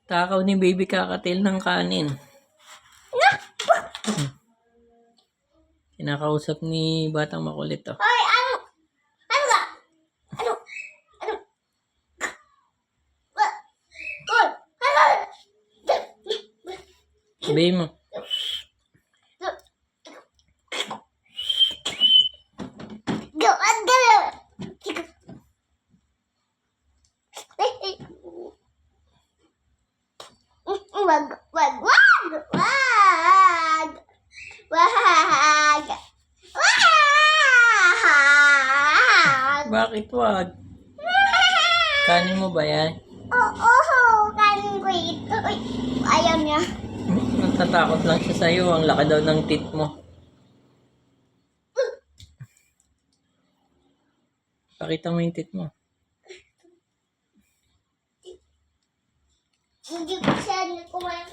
Takaw ni baby kakatil ng kanin. Kinakausap ni batang makulit to. Hoy, ano? Ano ba? Ano? Ano? Hoy, ano? Sabihin mo. Gawad ka na. Wag, wag, wag, wag, wag, wag. Bakit wag? Kanin mo ba yan? Oo, kanin ko ito. Uy, ayaw niya. Natatakot lang siya sa'yo. Ang laki daw ng tit mo. Pakita mo yung tit mo. Hindi ko siya kumain